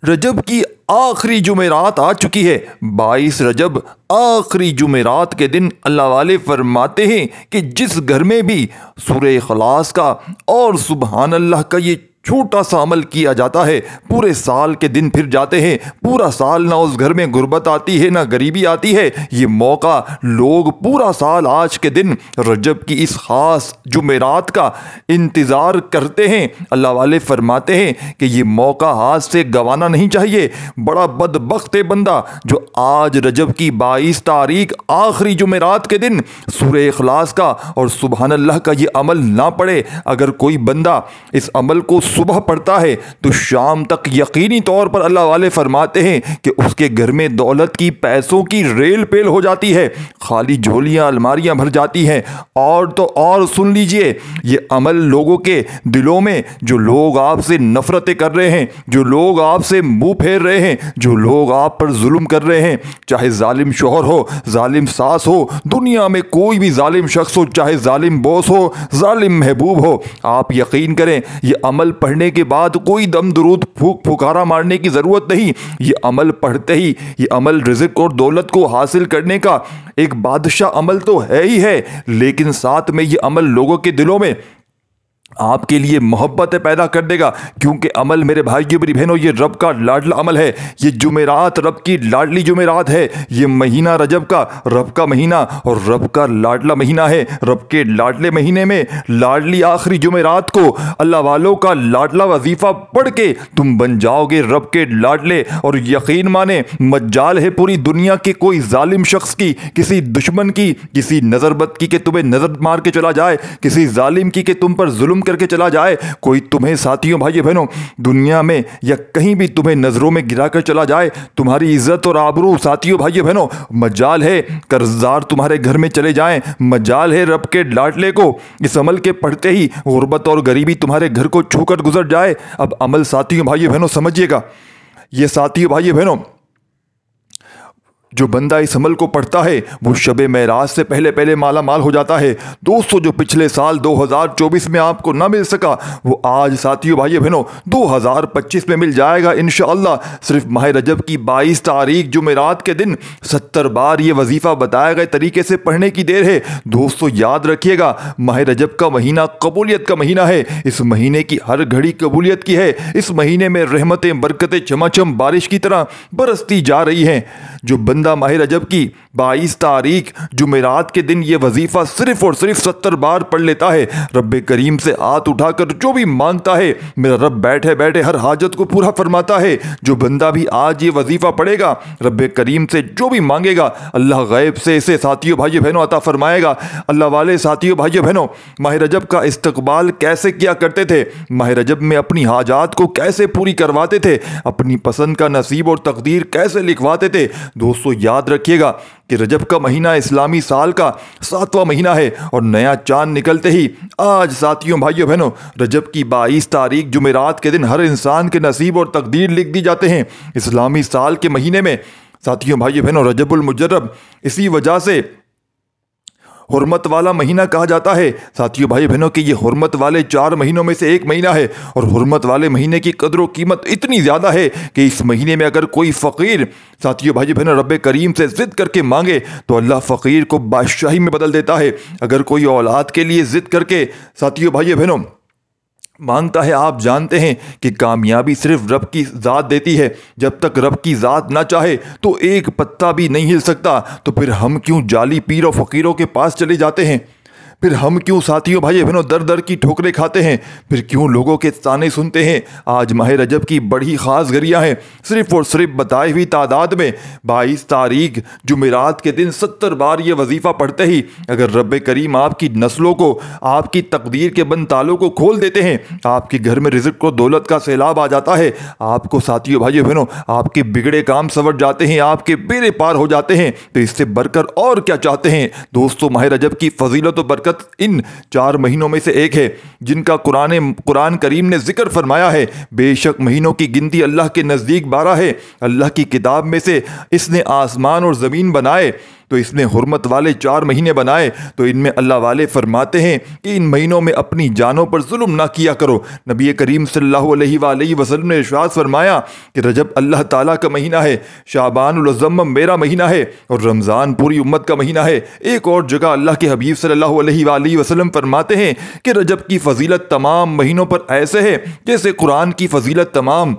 رجب کی آخری جمعرات آ چکی ہے۔ 22 رجب آخری جمعرات کے دن اللہ والے فرماتے ہیں کہ جس گھر میں بھی سورہ اخلاص کا اور سبحان اللہ کا یہ چھوٹا سا عمل کیا جاتا ہے، پورے سال کے دن پھر جاتے ہیں۔ پورا سال نہ اس گھر میں غربت آتی ہے نہ غریبی آتی ہے۔ یہ موقع لوگ پورا سال آج کے دن رجب کی اس خاص جمعرات کا انتظار کرتے ہیں۔ اللہ والے فرماتے ہیں کہ یہ موقع ہاتھ سے گنوانا نہیں چاہیے۔ بڑا بدبخت ہے بندہ جو آج رجب کی 22 تاریخ آخری جمعرات کے دن سورہ اخلاص کا اور سبحان اللہ کا یہ عمل نہ پڑھے۔ اگر کوئی بندہ اس عمل کو صبح پڑھتا ہے تو شام تک یقینی طور پر اللہ والے فرماتے ہیں کہ اس کے گھر میں دولت کی، پیسوں کی ریل پیل ہو جاتی ہے، خالی جھولیاں الماریاں بھر جاتی ہیں۔ اور تو اور سن لیجئے، یہ عمل لوگوں کے دلوں میں، جو لوگ آپ سے نفرتیں کر رہے ہیں، جو لوگ آپ سے منہ پھیر رہے ہیں، جو لوگ آپ پر ظلم کر رہے ہیں، چاہے ظالم شوہر ہو، ظالم ساس ہو، دنیا میں کوئی بھی ظالم شخص ہو، چاہے ظالم باس ہو، ظالم محبوب ہو، آپ یقین کریں یہ عمل پڑھنے کے بعد کوئی دم درود پھکارا مارنے کی ضرورت نہیں۔ یہ عمل پڑھتے ہی، یہ عمل رزق اور دولت کو حاصل کرنے کا ایک بادشاہ عمل تو ہے ہی ہے، لیکن ساتھ میں یہ عمل لوگوں کے دلوں میں آپ کے لیے محبت پیدا کر دے گا، کیونکہ عمل میرے بھائیو میری بہنوں یہ رب کا لاڈلا عمل ہے۔ یہ جمعرات رب کی لاڈلی جمعرات ہے۔ یہ مہینہ رجب کا رب کا مہینہ اور رب کا لاڈلا مہینہ ہے۔ رب کے لاڈلے مہینے میں لاڈلی آخری جمعرات کو اللہ والوں کا لاڈلا وظیفہ پڑھ کے تم بن جاؤ گے رب کے لاڈلے۔ اور یقین مانے مجال ہے پوری دنیا کے کوئی ظالم شخص کی، کسی دشمن کی، کسی نظر بد کی کہ تمہیں نظر مار کے چلا جائے، کسی ظالم کی کہ تم پر ظلم کر کے چلا جائے، کوئی تمہیں ساتھیوں بھائیو بہنوں دنیا میں یا کہیں بھی تمہیں نظروں میں گرا کر چلا جائے، تمہاری عزت اور آبرو ساتھیوں بھائیو بہنوں مجال ہے قرضدار تمہارے گھر میں چلے جائیں، مجال ہے رب کے لاڈلے کو اس عمل کے پڑھتے ہی غربت اور غریبی تمہارے گھر کو چھو کر گزر جائے۔ اب عمل ساتھیوں بھائیو بہنوں سمجھیے گا، یہ ساتھیوں بھائیو بہنوں جو بندہ اس عمل کو پڑھتا ہے وہ شب معراج سے پہلے مالا مال ہو جاتا ہے۔ دوستو جو پچھلے سال 2024 میں آپ کو نہ مل سکا وہ آج ساتھیوں بھائیو بہنوں 2025 میں مل جائے گا انشاءاللہ۔ صرف ماہ رجب کی 22 تاریخ جمعرات کے دن 70 بار یہ وظیفہ بتائے گئے طریقے سے پڑھنے کی دیر ہے۔ دوستو یاد رکھیے گا ماہ رجب کا مہینہ قبولیت کا مہینہ ہے۔ اس مہینے کی ہر گھڑی قبولیت کی ہے۔ اس مہینے میں رحمتیں برکتیں چماچم بارش کی طرح برستی جا رہی ہیں۔ جو بندہ ماہ رجب کی 22 تاریخ جمعرات کے دن یہ وظیفہ صرف اور صرف 70 بار پڑھ لیتا ہے، رب کریم سے ہاتھ اٹھا کر جو بھی مانگتا ہے میرا رب بیٹھے بیٹھے ہر حاجت کو پورا فرماتا ہے۔ جو بندہ بھی آج یہ وظیفہ پڑھے گا رب کریم سے جو بھی مانگے گا اللہ غیب سے اسے ساتھیوں بھائیو بہنوں عطا فرمائے گا۔ اللہ والے ساتھیوں بھائیو بہنوں ماہ رجب کا استقبال کیسے کیا کرتے تھے، ماہ رجب میں اپنی حاجات کو کیسے پوری کرواتے تھے، اپنی پسند کا نصیب اور تقدیر کیسے لکھواتے تھے۔ دوستو یاد رکھیے گا کہ رجب کا مہینہ اسلامی سال کا 7واں مہینہ ہے اور نیا چاند نکلتے ہی آج ساتھیوں بھائیو بہنوں رجب کی 22 تاریخ جمعرات کے دن ہر انسان کے نصیب اور تقدیر لکھ دی جاتے ہیں۔ اسلامی سال کے مہینے میں ساتھیوں بھائیو بہنوں رجب المجرب اسی وجہ سے حرمت والا مہینہ کہا جاتا ہے۔ ساتھیوں بھائی بہنوں کہ یہ حرمت والے 4 مہینوں میں سے ایک مہینہ ہے اور حرمت والے مہینے کی قدر و قیمت اتنی زیادہ ہے کہ اس مہینے میں اگر کوئی فقیر ساتھیوں بھائی بہنوں رب کریم سے ضد کر کے مانگے تو اللہ فقیر کو بادشاہی میں بدل دیتا ہے۔ اگر کوئی اولاد کے لیے ضد کر کے ساتھیوں بھائی بہنوں مانگتا ہے، آپ جانتے ہیں کہ کامیابی صرف رب کی ذات دیتی ہے۔ جب تک رب کی ذات نہ چاہے تو ایک پتا بھی نہیں ہل سکتا۔ تو پھر ہم کیوں جعلی پیر و فقیروں کے پاس چلے جاتے ہیں؟ پھر ہم کیوں ساتھیوں بھائی بہنوں در در کی ٹھوکریں کھاتے ہیں؟ پھر کیوں لوگوں کے طعنے سنتے ہیں؟ آج ماہ رجب کی بڑی خاص گھڑیاں ہیں۔ صرف اور صرف بتائی ہوئی تعداد میں 22 تاریخ جمعرات کے دن 70 بار یہ وظیفہ پڑھتے ہی اگر رب کریم آپ کی نسلوں کو، آپ کی تقدیر کے بند تالوں کو کھول دیتے ہیں، آپ کے گھر میں رزق و دولت کا سیلاب آ جاتا ہے، آپ کو ساتھیوں بھائیو بہنوں آپ کے بگڑے کام سنور جاتے ہیں، آپ کے بیڑے پار ہو جاتے ہیں، تو اس سے بڑھ کر اور کیا چاہتے ہیں؟ دوستو ماہ رجب کی فضیلت و برکت ان 4 مہینوں میں سے ایک ہے جن کا قرآن کریم نے ذکر فرمایا ہے۔ بے شک مہینوں کی گنتی اللہ کے نزدیک 12 ہے۔ اللہ کی کتاب میں سے اس نے آسمان اور زمین بنائے تو اس نے حرمت والے 4 مہینے بنائے، تو ان میں اللہ والے فرماتے ہیں کہ ان مہینوں میں اپنی جانوں پر ظلم نہ کیا کرو۔ نبی کریم صلی اللہ علیہ وآلہ وسلم نے ارشاد فرمایا کہ رجب اللہ تعالیٰ کا مہینہ ہے، شعبان الاعظم میرا مہینہ ہے، اور رمضان پوری امت کا مہینہ ہے۔ ایک اور جگہ اللہ کے حبیب صلی اللہ علیہ وآلہ وسلم فرماتے ہیں کہ رجب کی فضیلت تمام مہینوں پر ایسے ہے جیسے قرآن کی فضیلت تمام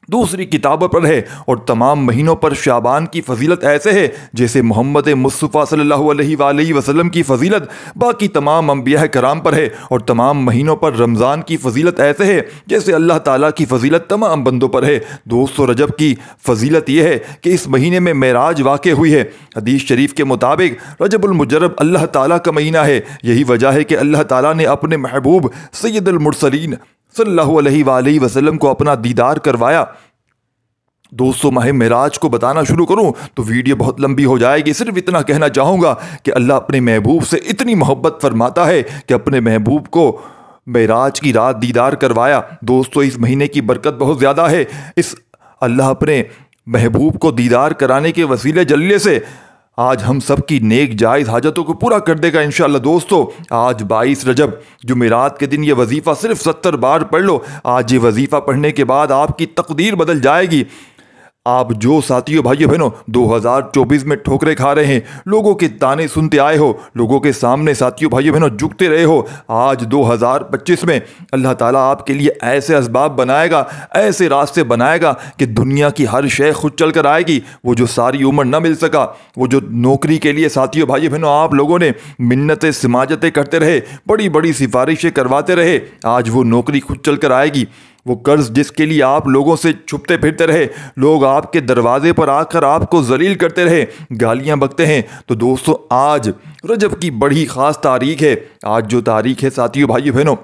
دوسری کتابوں پر ہے، اور تمام مہینوں پر شعبان کی فضیلت ایسے ہے جیسے محمد مصطفیٰ صلی اللہ علیہ وآلہ وسلم کی فضیلت باقی تمام انبیاء کرام پر ہے، اور تمام مہینوں پر رمضان کی فضیلت ایسے ہے جیسے اللہ تعالیٰ کی فضیلت تمام بندوں پر ہے۔ دوستو، رجب کی فضیلت یہ ہے کہ اس مہینے میں معراج واقع ہوئی ہے۔ حدیث شریف کے مطابق رجب المجرب اللہ تعالیٰ کا مہینہ ہے۔ یہی وجہ ہے کہ اللہ تعالیٰ نے اپنے محبوب سید المرسلین صلی اللہ علیہ وآلہ وسلم کو اپنا دیدار کروایا۔ دوستو، ماہ معراج کو بتانا شروع کروں تو ویڈیو بہت لمبی ہو جائے گی۔ صرف اتنا کہنا چاہوں گا کہ اللہ اپنے محبوب سے اتنی محبت فرماتا ہے کہ اپنے محبوب کو معراج کی رات دیدار کروایا۔ دوستو، اس مہینے کی برکت بہت زیادہ ہے۔ اللہ اپنے محبوب کو دیدار کرانے کے وسیلے جلیلے سے آج ہم سب کی نیک جائز حاجتوں کو پورا کر دے گا انشاءاللہ۔ دوستو، آج 22 رجب جمعرات کے دن یہ وظیفہ صرف 70 بار پڑھ لو۔ آج یہ وظیفہ پڑھنے کے بعد آپ کی تقدیر بدل جائے گی۔ آپ جو ساتھیوں بھائیو بہنوں 2024 میں ٹھوکریں کھا رہے ہیں، لوگوں کے تانے سنتے آئے ہو، لوگوں کے سامنے ساتھیوں بھائیو بہنوں جھکتے رہے ہو، آج 2025 میں اللہ تعالیٰ آپ کے لیے ایسے اسباب بنائے گا، ایسے راستے بنائے گا کہ دنیا کی ہر شے خود چل کر آئے گی۔ وہ جو ساری عمر نہ مل سکا، وہ جو نوکری کے لیے ساتھیوں بھائیو بہنوں آپ لوگوں نے منتیں سماجتیں کرتے رہے، بڑی بڑی سفارشیں کرواتے رہے، آج وہ نوکری خود چل کر آئے گی۔ وہ قرض جس کے لیے آپ لوگوں سے چھپتے پھرتے رہے، لوگ آپ کے دروازے پر آ کر آپ کو ذلیل کرتے رہے، گالیاں بکتے ہیں، تو دوستو آج رجب کی بڑی خاص تاریخ ہے۔ آج جو تاریخ ہے ساتھیوں بھائیو بہنوں،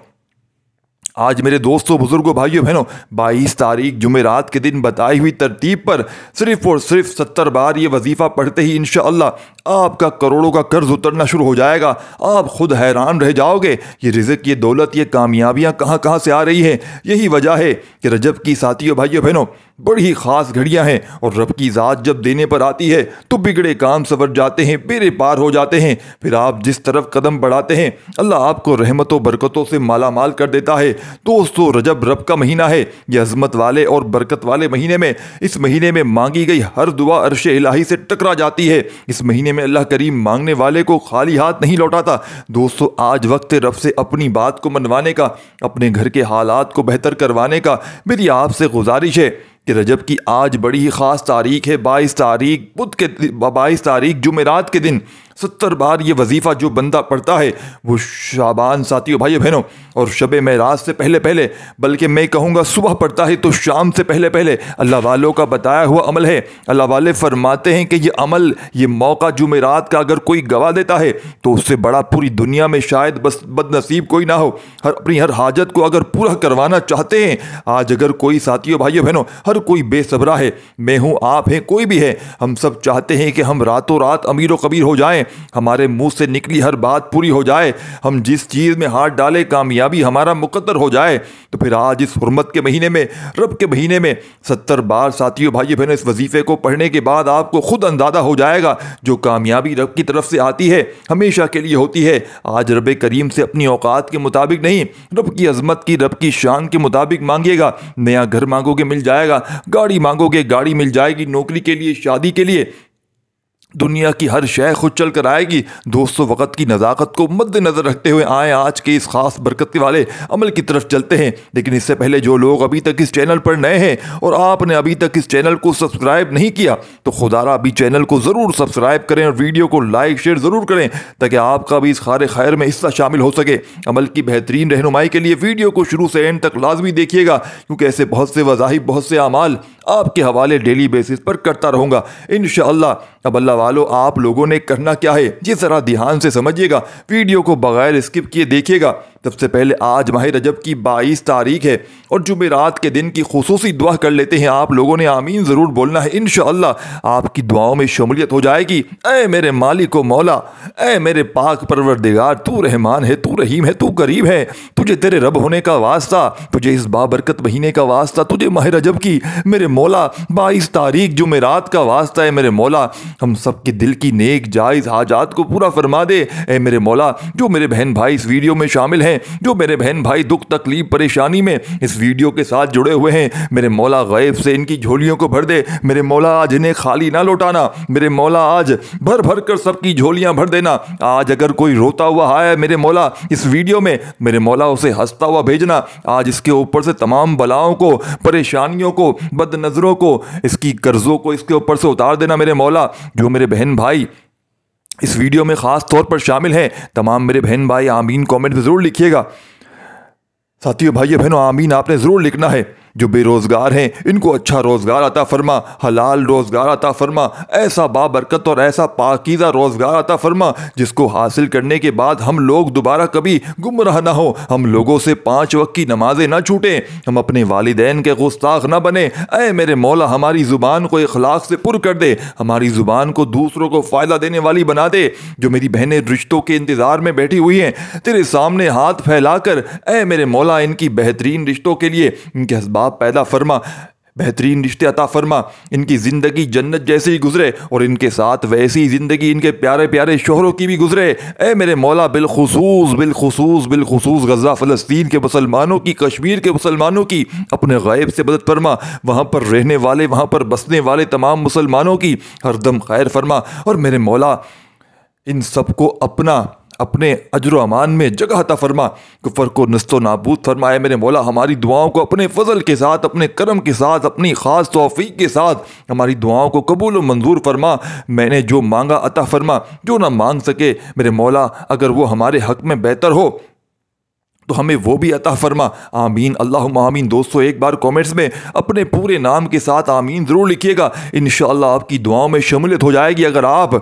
آج میرے دوستوں بزرگوں بھائیوں بہنوں 22 تاریخ جمعرات کے دن بتائی ہوئی ترتیب پر صرف اور صرف 70 بار یہ وظیفہ پڑھتے ہی انشاءاللہ آپ کا کروڑوں کا قرض اترنا شروع ہو جائے گا۔ آپ خود حیران رہ جاؤ گے، یہ رزق، یہ دولت، یہ کامیابیاں کہاں کہاں سے آ رہی ہیں۔ یہی وجہ ہے کہ رجب کی ساتھیوں بھائیوں بہنوں بڑی خاص گھڑیاں ہیں، اور رب کی ذات جب دینے پر آتی ہے تو بگڑے کام سنور جاتے ہیں، بیڑے پار ہو جاتے ہیں۔ پھر آپ جس طرف قدم بڑھاتے ہیں اللہ آپ کو رحمت و برکتوں سے مالا مال کر دیتا ہے۔ دوستو، رجب رب کا مہینہ ہے، یہ عظمت والے اور برکت والے مہینے میں اس مہینے میں مانگی گئی ہر دعا عرش الہی سے ٹکرا جاتی ہے۔ اس مہینے میں اللہ کریم مانگنے والے کو خالی ہاتھ نہیں لوٹاتا۔ دوستو، آج وقت رب سے اپنی بات کو منوانے کا، اپنے گھر کے حالات کو بہتر کروانے کا میری آپ سے گزارش ہے کہ رجب کی آج بڑی ہی خاص تاریخ ہے، 22 تاریخ جمعرات کے دن 70 بار یہ وظیفہ جو بندہ پڑھتا ہے وہ شعبان ساتھیوں بھائیو بہنوں اور شب معراج سے پہلے پہلے، بلکہ میں کہوں گا صبح پڑھتا ہے تو شام سے پہلے پہلے، اللہ والوں کا بتایا ہوا عمل ہے۔ اللہ والے فرماتے ہیں کہ یہ عمل، یہ موقع جمعرات کا اگر کوئی گوا دیتا ہے تو اس سے بڑا پوری دنیا میں شاید بس بد نصیب کوئی نہ ہو۔ اپنی ہر حاجت کو اگر پورا کروانا چاہتے ہیں، آج اگر کوئی ساتھیوں بھائیو بہنوں، ہر کوئی بے صبرا ہے، میں ہوں، آپ ہیں، کوئی بھی ہے، ہم سب چاہتے ہیں کہ ہم راتوں رات امیر و کبیر ہو جائیں، ہمارے منہ سے نکلی ہر بات پوری ہو جائے، ہم جس چیز میں ہاتھ ڈالے کامیابی ہمارا مقدر ہو جائے۔ تو پھر آج اس حرمت کے مہینے میں، رب کے مہینے میں 70 بار ساتھیوں بھائی بہنوں اس وظیفے کو پڑھنے کے بعد آپ کو خود اندازہ ہو جائے گا جو کامیابی رب کی طرف سے آتی ہے ہمیشہ کے لیے ہوتی ہے۔ آج رب کریم سے اپنی اوقات کے مطابق نہیں، رب کی عظمت کی، رب کی شان کے مطابق مانگیے گا۔ نیا گھر مانگو گے مل جائے گا، گاڑی مانگو گے گاڑی مل جائے گی، نوکری کے لیے، شادی کے لیے، دنیا کی ہر شے خود چل کر آئے گی۔ دوستو، وقت کی نزاکت کو مد نظر رکھتے ہوئے آئیں آج کے اس خاص برکت والے عمل کی طرف چلتے ہیں۔ لیکن اس سے پہلے جو لوگ ابھی تک اس چینل پر نئے ہیں اور آپ نے ابھی تک اس چینل کو سبسکرائب نہیں کیا تو خدا را ابھی چینل کو ضرور سبسکرائب کریں اور ویڈیو کو لائک شیئر ضرور کریں تاکہ آپ کا بھی اس خیر خیر میں حصہ شامل ہو سکے۔ عمل کی بہترین رہنمائی کے لیے ویڈیو کو شروع سے اینڈ تک لازمی دیکھیے گا، کیونکہ ایسے بہت سے وظائف، بہت سے اعمال آپ کے حوالے ڈیلی بیسس پر کرتا رہوں گا انشاءاللہ۔ اب اللہ والو، آپ لوگوں نے کرنا کیا ہے یہ ذرا دھیان سے سمجھیے گا، ویڈیو کو بغیر اسکپ کیے دیکھیے گا سب سے پہلے آج ماہ رجب کی 22 تاریخ ہے اور جمعرات کے دن کی خصوصی دعا کر لیتے ہیں۔ آپ لوگوں نے آمین ضرور بولنا ہے، انشاءاللہ آپ کی دعاؤں میں شمولیت ہو جائے گی۔ اے میرے مالک و مولا، اے میرے پاک پروردگار، تو رحمان ہے، تو رحیم ہے، تو کریم ہے، تجھے تیرے رب ہونے کا واسطہ، تجھے اس بابرکت مہینے کا واسطہ، تجھے ماہ رجب کی میرے مولا 22 تاریخ جمعرات کا واسطہ ہے میرے مولا، ہم سب کے دل کی نیک جائز حاجات کو پورا فرما دے۔ اے میرے مولا، جو میرے بہن بھائی اس ویڈیو میں شامل ہیں، جو میرے بہن بھائی دکھ تکلیف پریشانی میں اس ویڈیو کے ساتھ جڑے ہوئے ہیں، میرے مولا غیب سے ان کی جھولیوں کو بھر دے۔ میرے مولا آج انہیں خالی نہ لوٹانا، میرے مولا آج بھر بھر کر سب کی جھولیاں بھر دینا۔ آج اگر کوئی روتا ہوا آیا میرے مولا اس ویڈیو میں، میرے مولا اسے ہنستا ہوا بھیجنا۔ آج اس کے اوپر سے تمام بلاؤں کو، پریشانیوں کو، بد نظروں کو، اس کی قرضوں کو اس کے اوپر سے اتار دینا میرے مولا۔ جو میرے بہن بھائی اس ویڈیو میں خاص طور پر شامل ہیں، تمام میرے بہن بھائی آمین کامنٹ میں ضرور لکھیے گا۔ ساتھیو بھائیو بہنوں، آمین آپ نے ضرور لکھنا ہے۔ جو بے روزگار ہیں ان کو اچھا روزگار عطا فرما، حلال روزگار عطا فرما، ایسا بابرکت اور ایسا پاکیزہ روزگار عطا فرما جس کو حاصل کرنے کے بعد ہم لوگ دوبارہ کبھی گمراہ نہ ہو، ہم لوگوں سے 5 وقت کی نمازیں نہ چھوٹیں، ہم اپنے والدین کے گستاخ نہ بنے۔ اے میرے مولا، ہماری زبان کو اخلاق سے پر کر دے، ہماری زبان کو دوسروں کو فائدہ دینے والی بنا دے۔ جو میری بہنیں رشتوں کے انتظار میں بیٹھی ہوئی ہیں، تیرے سامنے ہاتھ پھیلا کر اے میرے مولا ان کی بہترین رشتوں کے لیے ان کے اسباب پیدا فرما، بہترین رشتے عطا فرما، ان کی زندگی جنت جیسی ہی گزرے اور ان کے ساتھ ویسی زندگی ان کے پیارے پیارے شوہروں کی بھی گزرے۔ اے میرے مولا، بالخصوص غزہ فلسطین کے مسلمانوں کی، کشمیر کے مسلمانوں کی اپنے غیب سے مدد فرما، وہاں پر رہنے والے، وہاں پر بسنے والے تمام مسلمانوں کی ہر دم خیر فرما، اور میرے مولا ان سب کو اپنے اجر و امان میں جگہ عطا فرما، کفر کو نست و نابود فرمائے۔ میرے مولا ہماری دعاؤں کو اپنے فضل کے ساتھ، اپنے کرم کے ساتھ، اپنی خاص توفیق کے ساتھ ہماری دعاؤں کو قبول و منظور فرما۔ میں نے جو مانگا عطا فرما، جو نہ مانگ سکے میرے مولا اگر وہ ہمارے حق میں بہتر ہو تو ہمیں وہ بھی عطا فرما۔ آمین اللہم آمین۔ دوستو ایک بار کومنٹس میں اپنے پورے نام کے ساتھ آمین ضرور لکھیے گا، انشاءاللہ آپ کی دعاؤں میں شمولیت ہو جائے گی۔ اگر آپ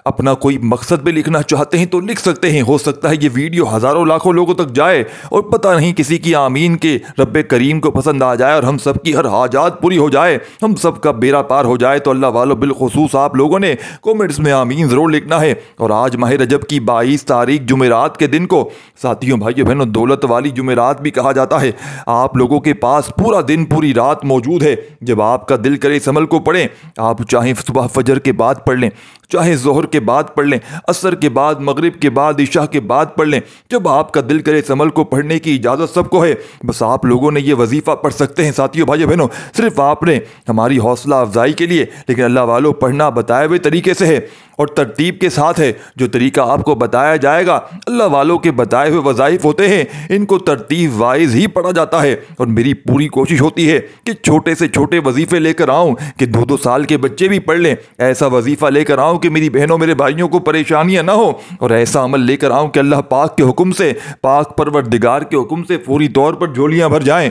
اپنا کوئی مقصد بھی لکھنا چاہتے ہیں تو لکھ سکتے ہیں، ہو سکتا ہے یہ ویڈیو ہزاروں لاکھوں لوگوں تک جائے اور پتہ نہیں کسی کی آمین کے رب کریم کو پسند آ جائے اور ہم سب کی ہر حاجات پوری ہو جائے، ہم سب کا بیڑا پار ہو جائے۔ تو اللہ والو بالخصوص آپ لوگوں نے کومنٹس میں آمین ضرور لکھنا ہے۔ اور آج ماہ رجب کی 22 تاریخ جمعرات کے دن کو ساتھیوں بھائیوں بہنوں دولت والی جمعرات بھی کہا جاتا ہے۔ آپ لوگوں کے پاس پورا دن پوری رات موجود ہے، جب آپ کا دل کرے اس عمل کو پڑھیں۔ آپ چاہیں صبح فجر کے بعد پڑھ لیں، چاہے ظہر کے بعد پڑھ لیں، عصر کے بعد، مغرب کے بعد، عشاء کے بعد پڑھ لیں، جب آپ کا دل کرے اس عمل کو پڑھنے کی اجازت سب کو ہے۔ بس آپ لوگوں نے یہ وظیفہ پڑھ سکتے ہیں ساتھیوں بھائیوں بہنوں، صرف آپ نے ہماری حوصلہ افزائی کے لیے، لیکن اللہ والوں پڑھنا بتائے ہوئے طریقے سے ہے اور ترتیب کے ساتھ ہے۔ جو طریقہ آپ کو بتایا جائے گا، اللہ والوں کے بتائے ہوئے وظائف ہوتے ہیں، ان کو ترتیب وائز ہی پڑھا جاتا ہے۔ اور میری پوری کوشش ہوتی ہے کہ چھوٹے سے چھوٹے وظیفے لے کر آؤں کہ 2-2 سال کے بچے بھی پڑھ لیں، ایسا وظیفہ لے کر آؤں کہ میری بہنوں میرے بھائیوں کو پریشانیاں نہ ہو، اور ایسا عمل لے کر آؤں کہ اللہ پاک کے حکم سے، پاک پروردگار کے حکم سے پوری طور پر جھولیاں بھر جائیں۔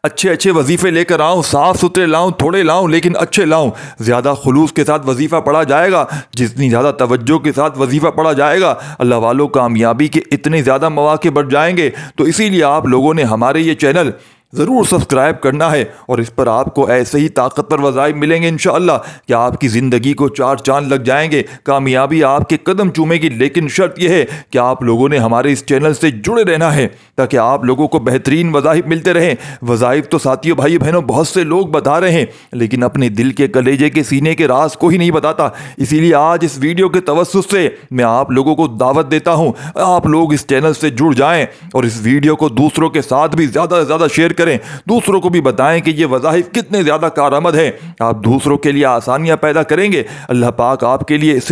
اچھے وظیفے لے کر آؤں، صاف ستھرے لاؤں، تھوڑے لاؤں لیکن اچھے لاؤں۔ زیادہ خلوص کے ساتھ وظیفہ پڑھا جائے گا، جتنی زیادہ توجہ کے ساتھ وظیفہ پڑھا جائے گا، اللہ والوں کامیابی کے اتنے زیادہ مواقع بڑھ جائیں گے۔ تو اسی لیے آپ لوگوں نے ہمارے یہ چینل ضرور سبسکرائب کرنا ہے، اور اس پر آپ کو ایسے ہی طاقتور وظائف ملیں گے انشاءاللہ کہ آپ کی زندگی کو 4 چاند لگ جائیں گے، کامیابی آپ کے قدم چومے گی۔ لیکن شرط یہ ہے کہ آپ لوگوں نے ہمارے اس چینل سے جڑے رہنا ہے تاکہ آپ لوگوں کو بہترین وظائف ملتے رہیں۔ وظائف تو ساتھیوں بھائی بہنوں بہت سے لوگ بتا رہے ہیں، لیکن اپنے دل کے کلیجے کے سینے کے راز کو ہی نہیں بتاتا۔ اسی لیے آج اس ویڈیو کے توسط سے میں آپ لوگوں کو دعوت دیتا ہوں، آپ لوگ اس چینل سے جڑ جائیں اور اس ویڈیو کو دوسروں کے ساتھ بھی زیادہ سے زیادہ شیئر کریں، دوسروں کو بھی بتائیں کہ یہ وظائف کتنے زیادہ کارآمد ہیں۔ آپ دوسروں کے لیے آسانیاں پیدا کریں گے، اللہ پاک آپ کے لیے اس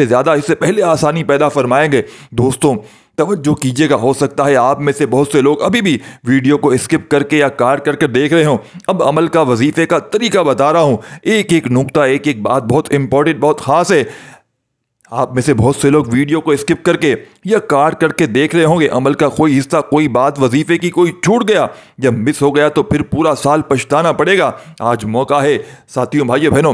سے پہلے آسانی پیدا فرمائیں گے۔ دوستوں توجہ کیجیے گا، ہو سکتا ہے آپ میں سے بہت سے لوگ ابھی بھی ویڈیو کو اسکپ کر کے یا کاٹ کر کے دیکھ رہے ہوں۔ اب عمل کا وظیفے کا طریقہ بتا رہا ہوں، ایک نقطہ، ایک بات بہت امپورٹنٹ، بہت خاص ہے۔ آپ میں سے بہت سے لوگ ویڈیو کو اسکپ کر کے یا کاٹ کر کے دیکھ رہے ہوں گے، عمل کا کوئی حصہ، کوئی بات وظیفے کی کوئی چھوٹ گیا یا مس ہو گیا تو پھر پورا سال پچھتانا پڑے گا۔ آج موقع ہے ساتھیوں بھائیوں بہنوں،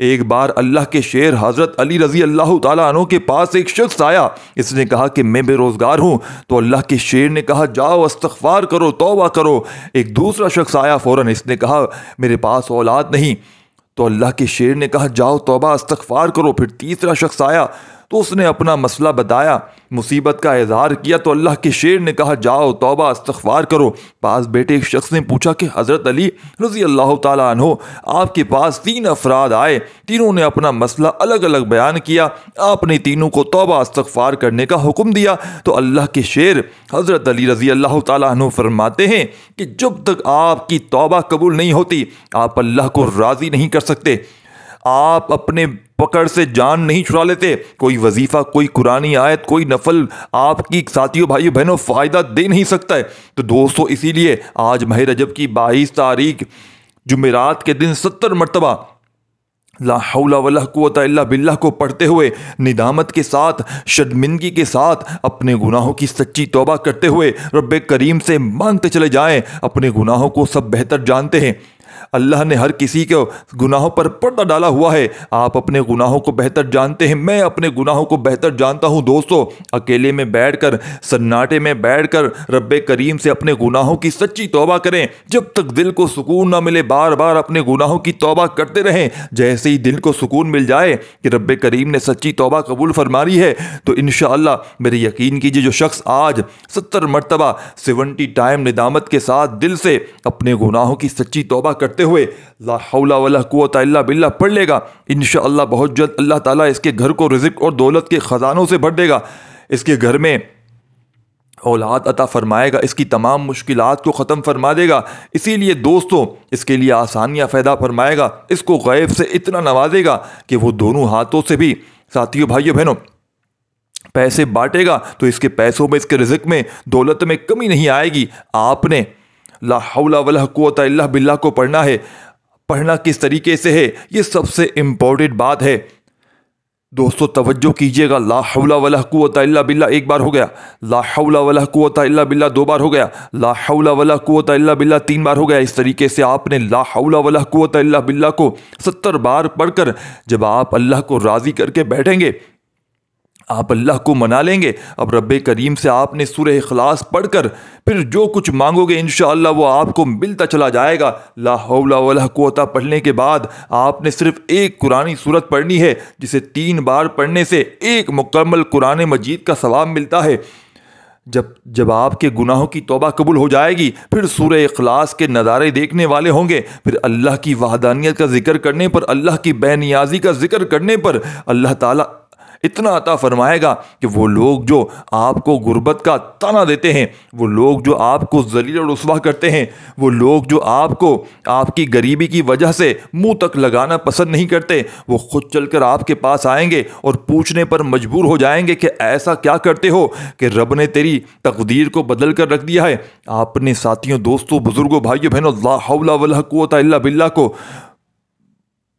ایک بار اللہ کے شیر حضرت علی رضی اللہ تعالیٰ عنہ کے پاس ایک شخص آیا، اس نے کہا کہ میں بے روزگار ہوں، تو اللہ کے شیر نے کہا جاؤ استغفار کرو، توبہ کرو۔ ایک دوسرا شخص آیا فوراً، اس نے کہا میرے پاس اولاد نہیں، تو اللہ کے شیر نے کہا جاؤ توبہ استغفار کرو۔ پھر تیسرا شخص آیا تو اس نے اپنا مسئلہ بتایا، مصیبت کا اظہار کیا، تو اللہ کے شیر نے کہا جاؤ توبہ استغفار کرو۔ پاس بیٹھے ایک شخص نے پوچھا کہ حضرت علی رضی اللہ تعالیٰ عنہ آپ کے پاس 3 افراد آئے، تینوں نے اپنا مسئلہ الگ الگ بیان کیا، آپ نے تینوں کو توبہ استغفار کرنے کا حکم دیا، تو اللہ کے شیر حضرت علی رضی اللہ تعالیٰ عنہ فرماتے ہیں کہ جب تک آپ کی توبہ قبول نہیں ہوتی آپ اللہ کو راضی نہیں کر سکتے، آپ اپنے پکڑ سے جان نہیں چھڑا لیتے، کوئی وظیفہ، کوئی قرآنی آیت، کوئی نفل آپ کی ساتھیوں بھائیوں بہنوں فائدہ دے نہیں سکتا ہے۔ تو دوستو اسی لیے آج ماہ رجب کی 22 تاریخ جمعرات کے دن 70 مرتبہ لا حول ولا قوت الا باللہ کو پڑھتے ہوئے ندامت کے ساتھ، شرمندگی کے ساتھ اپنے گناہوں کی سچی توبہ کرتے ہوئے رب کریم سے مانگتے چلے جائیں۔ اپنے گناہوں کو سب بہتر جانتے ہیں، اللہ نے ہر کسی کے گناہوں پر پردہ ڈالا ہوا ہے، آپ اپنے گناہوں کو بہتر جانتے ہیں، میں اپنے گناہوں کو بہتر جانتا ہوں۔ دوستو اکیلے میں بیٹھ کر، سناٹے میں بیٹھ کر رب کریم سے اپنے گناہوں کی سچی توبہ کریں، جب تک دل کو سکون نہ ملے بار بار اپنے گناہوں کی توبہ کرتے رہیں۔ جیسے ہی دل کو سکون مل جائے کہ رب کریم نے سچی توبہ قبول فرماری ہے، تو انشاءاللہ میرے یقین کیجئے جو شخص آج 70 مرتبہ 70 ٹائم ندامت کے ساتھ دل سے اپنے گناہوں کی سچی توبہ کرتے ہوئے لا حول ولا قوت الا باللہ پڑھ لے گا، انشاءاللہ بہت جلد اللہ تعالیٰ اس کے گھر کو رزق اور دولت کے خزانوں سے بھر دے گا، اس کے گھر میں اولاد عطا فرمائے گا، اس کی تمام مشکلات کو ختم فرما دے گا۔ اسی لیے دوستو اس کے لیے آسانیاں پیدا فرمائے گا، اس کو غیب سے اتنا نوازے گا کہ وہ دونوں ہاتھوں سے بھی ساتھیوں بھائیوں بہنوں پیسے بانٹے گا، تو اس کے پیسوں میں، اس کے رزق میں، دولت میں کمی نہیں آئے گی۔ آپ نے لا حول ولا قوت الا باللہ کو پڑھنا ہے۔ پڑھنا کس طریقے سے ہے، یہ سب سے امپورٹنٹ بات ہے۔ دوستو توجہ کیجئے گا، لا حول ولا قوت الا باللہ ایک بار ہو گیا، لا حول ولا قوت الا باللہ 2 بار ہو گیا، لا حول ولا قوت الا باللہ 3 بار ہو گیا۔ اس طریقے سے آپ نے لا حول ولا قوت الا باللہ کو 70 بار پڑھ کر جب آپ اللہ کو راضی کر کے بیٹھیں گے، آپ اللہ کو منا لیں گے۔ اب رب کریم سے آپ نے سورہ اخلاص پڑھ کر پھر جو کچھ مانگو گے انشاءاللہ وہ آپ کو ملتا چلا جائے گا۔ لا حول ولا قوت پڑھنے کے بعد آپ نے صرف ایک قرآنی سورت پڑھنی ہے، جسے 3 بار پڑھنے سے ایک مکمل قرآن مجید کا ثواب ملتا ہے۔ جب آپ کے گناہوں کی توبہ قبول ہو جائے گی، پھر سورہ اخلاص کے نظارے دیکھنے والے ہوں گے، پھر اللہ کی وحدانیت کا ذکر کرنے پر، اللہ کی بے نیازی کا ذکر کرنے پر اللہ تعالیٰ اتنا عطا فرمائے گا کہ وہ لوگ جو آپ کو غربت کا طعنہ دیتے ہیں، وہ لوگ جو آپ کو ذلیل و رسوا کرتے ہیں، وہ لوگ جو آپ کو آپ کی غریبی کی وجہ سے منہ تک لگانا پسند نہیں کرتے، وہ خود چل کر آپ کے پاس آئیں گے اور پوچھنے پر مجبور ہو جائیں گے کہ ایسا کیا کرتے ہو کہ رب نے تیری تقدیر کو بدل کر رکھ دیا ہے۔ آپ نے ساتھیوں، دوستوں، بزرگوں، بھائیوں بہنوں لا حول ولا قوت الا باللہ کو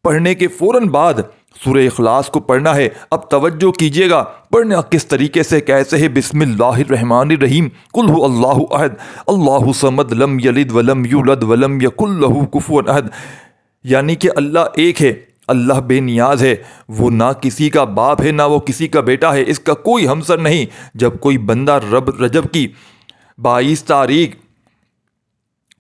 پڑھنے کے فوراً بعد سورہ اخلاص کو پڑھنا ہے۔ اب توجہ کیجئے گا پڑھنا کس طریقے سے، کیسے ہے۔ بسم اللہ الرحمن الرحیم، قل هو اللہ احد اللہ صمد لم یلد ولم یولد ولم یکن لہ کفوا احد، یعنی کہ اللہ ایک ہے، اللہ بے نیاز ہے، وہ نہ کسی کا باپ ہے نہ وہ کسی کا بیٹا ہے، اس کا کوئی ہمسر نہیں۔ جب کوئی بندہ رجب کی 22 تاریخ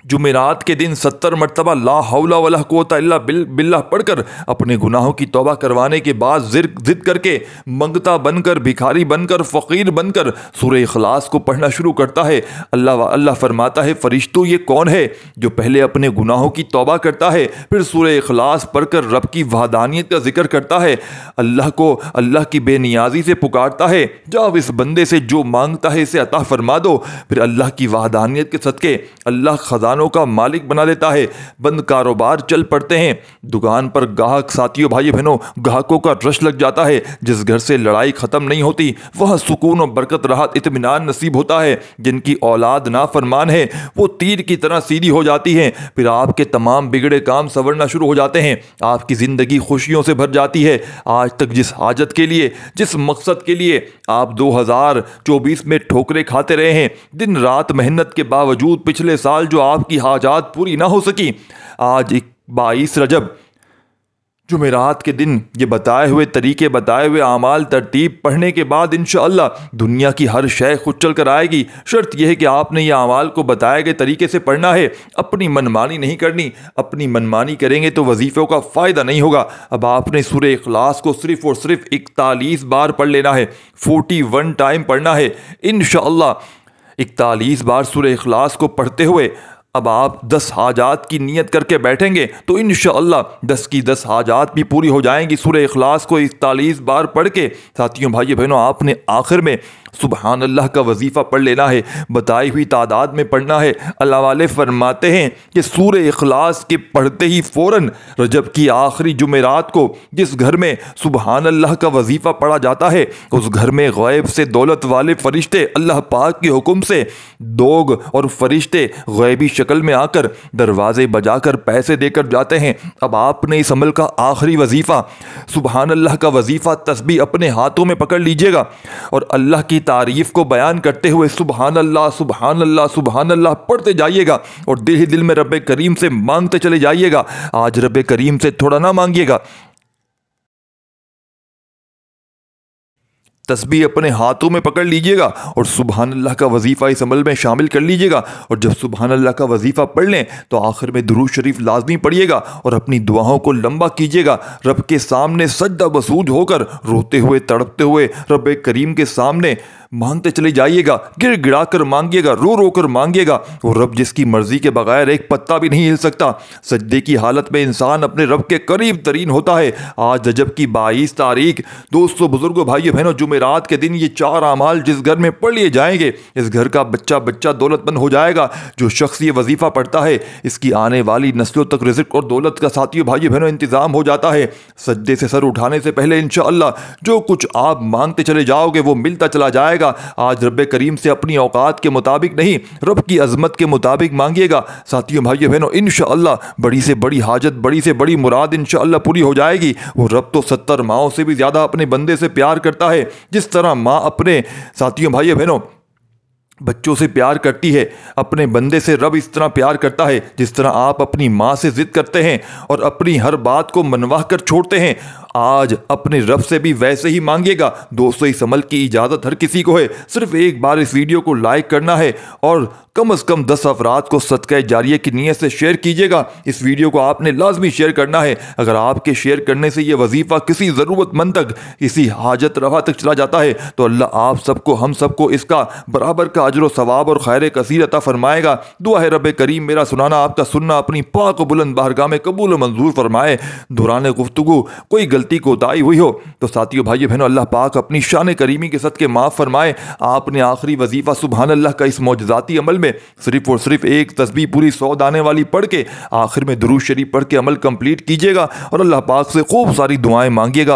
جمعرات کے دن 70 مرتبہ لا حول ولا قوت الا باللہ پڑھ کر اپنے گناہوں کی توبہ کروانے کے بعد ضد کر کے، منگتا بن کر، بھکاری بن کر، فقیر بن کر سورہ اخلاص کو پڑھنا شروع کرتا ہے، اللہ فرماتا ہے فرشتوں یہ کون ہے جو پہلے اپنے گناہوں کی توبہ کرتا ہے، پھر سورہ اخلاص پڑھ کر رب کی وحدانیت کا ذکر کرتا ہے، اللہ کو اللہ کی بے نیازی سے پکارتا ہے، جاؤ اس بندے سے جو مانگتا ہے اسے عطا فرما دو۔ پھر اللہ کی وحدانیت کے صدقے اللہ خزانوں کا مالک بنا دیتا ہے، بند کاروبار چل پڑتے ہیں، دکان پر گاہک، ساتھیوں بھائی بہنوں گاہکوں کا رش لگ جاتا ہے، جس گھر سے لڑائی ختم نہیں ہوتی وہاں سکون و برکت، راحت، اطمینان نصیب ہوتا ہے، جن کی اولاد نافرمان ہے وہ تیر کی طرح سیدھی ہو جاتی ہیں، پھر آپ کے تمام بگڑے کام سنورنا شروع ہو جاتے ہیں، آپ کی زندگی خوشیوں سے بھر جاتی ہے۔ آج تک جس حاجت کے لیے، جس مقصد کے لیے آپ 2024 میں ٹھوکریں کھاتے رہے ہیں، دن رات محنت کے باوجود پچھلے سال جو آپ آپ کی حاجات پوری نہ ہو سکی۔ آج 22 رجب جمعرات کے دن یہ بتائے ہوئے طریقے، بتائے ہوئے اعمال ترتیب پڑھنے کے بعد انشاءاللہ دنیا کی ہر شے خود چل کر آئے گی۔ شرط یہ ہے کہ آپ نے یہ اعمال کو بتائے گئے طریقے سے پڑھنا ہے، اپنی منمانی نہیں کرنی۔ اپنی منمانی کریں گے تو وظیفوں کا فائدہ نہیں ہوگا۔ اب آپ نے سورہ اخلاص کو صرف اور صرف 41 بار پڑھ لینا ہے، 41 ٹائم پڑھنا ہے انشاءاللہ۔ 41 بار سورہ اخلاص کو پڑھتے ہوئے اب آپ 10 حاجات کی نیت کر کے بیٹھیں گے تو انشاءاللہ 10 کی 10 حاجات بھی پوری ہو جائیں گی۔ سورہ اخلاص کو 41 بار پڑھ کے ساتھیوں بھائی بہنوں آپ نے آخر میں سبحان اللہ کا وظیفہ پڑھ لینا ہے، بتائی ہوئی تعداد میں پڑھنا ہے۔ اللہ والے فرماتے ہیں کہ سورہ اخلاص کے پڑھتے ہی فوراً رجب کی آخری جمعرات کو جس گھر میں سبحان اللہ کا وظیفہ پڑھا جاتا ہے اس گھر میں غیب سے دولت والے فرشتے اللہ پاک کے حکم سے دوگ اور فرشتے غیبی شکل میں آ کر دروازے بجا کر پیسے دے کر جاتے ہیں۔ اب آپ نے اس عمل کا آخری وظیفہ سبحان اللہ کا وظیفہ تسبیح اپنے ہاتھوں میں پکڑ لیجئے گا اور اللہ کی تعریف کو بیان کرتے ہوئے سبحان اللہ سبحان اللہ سبحان اللہ پڑھتے جائیے گا اور دل ہی دل میں رب کریم سے مانگتے چلے جائیے گا۔ آج رب کریم سے تھوڑا نہ مانگیے گا، تسبیح اپنے ہاتھوں میں پکڑ لیجئے گا اور سبحان اللہ کا وظیفہ اس عمل میں شامل کر لیجئے گا۔ اور جب سبحان اللہ کا وظیفہ پڑھ لیں تو آخر میں درود شریف لازمی پڑھیے گا اور اپنی دعاؤں کو لمبا کیجئے گا۔ رب کے سامنے سجدہ بسوج ہو کر روتے ہوئے تڑپتے ہوئے رب کریم کے سامنے مانگتے چلے جائیے گا، گر گڑا کر مانگیے گا، رو رو کر مانگیے گا۔ وہ رب جس کی مرضی کے بغیر ایک پتا بھی نہیں ہل سکتا۔ سجدے کی حالت میں انسان اپنے رب کے قریب ترین ہوتا ہے۔ آج رجب کی 22 تاریخ دوستو بزرگوں بھائیو بہنوں جمعرات کے دن یہ 4 اعمال جس گھر میں پڑھ لیے جائیں گے اس گھر کا بچہ دولت مند ہو جائے گا۔ جو شخص یہ وظیفہ پڑھتا ہے اس کی آنے والی نسلوں تک رزق اور دولت کا ساتھیوں بھائیو بہنوں انتظام ہو جاتا ہے۔ سجدے سے سر اٹھانے سے پہلے انشاءاللہ جو کچھ آپ مانگتے چلے جاؤ گے وہ ملتا چلا جائے گا۔ آج رب کریم سے اپنی اوقات کے مطابق نہیں رب کی عظمت کے مطابق مانگیے گا۔ ساتھیوں بھائیو بہنوں انشاءاللہ بڑی سے بڑی حاجت، بڑی سے بڑی مراد انشاءاللہ پوری ہو جائے گی۔ وہ رب تو 70 ماؤں سے بھی زیادہ اپنے بندے سے پیار کرتا ہے۔ جس طرح ماں اپنے ساتھیوں بھائیو بہنوں بچوں سے پیار کرتی ہے، اپنے بندے سے رب اس طرح پیار کرتا ہے جس طرح آپ اپنی ماں سے ضد کرتے ہیں اور اپنی ہر بات کو منوا کر چھوڑتے ہیں۔ آج اپنے رب سے بھی ویسے ہی مانگیے گا۔ دوستو اس عمل کی اجازت ہر کسی کو ہے، صرف ایک بار اس ویڈیو کو لائک کرنا ہے اور کم از کم 10 افراد کو صدقہ جاریہ کی نیت سے شیئر کیجیے گا۔ اس ویڈیو کو آپ نے لازمی شیئر کرنا ہے۔ اگر آپ کے شیئر کرنے سے یہ وظیفہ کسی ضرورت مند تک، کسی حاجت روا تک چلا جاتا ہے تو اللہ آپ سب کو، ہم سب کو اس کا برابر کا اجر و ثواب اور خیر کثیر عطا فرمائے گا۔ دعا ہے رب کریم میرا سنانا، آپ کا سننا اپنی پاک و بلند بارگاہ میں قبول و منظور فرمائے۔ دوران گفتگو کوئی غلطی کوتاہی ہوئی ہو تو ساتھیو بھائیو بہنوں اللہ پاک اپنی شان کریمی کے صدقے معاف فرمائے۔ آپ نے آخری وظیفہ سبحان اللہ کا اس معجزاتی عمل میں صرف اور صرف ایک تسبیح پوری 100 دانے والی پڑھ کے آخر میں درود شریف پڑھ کے عمل کمپلیٹ کیجیے گا اور اللہ پاک سے خوب ساری دعائیں مانگیے گا۔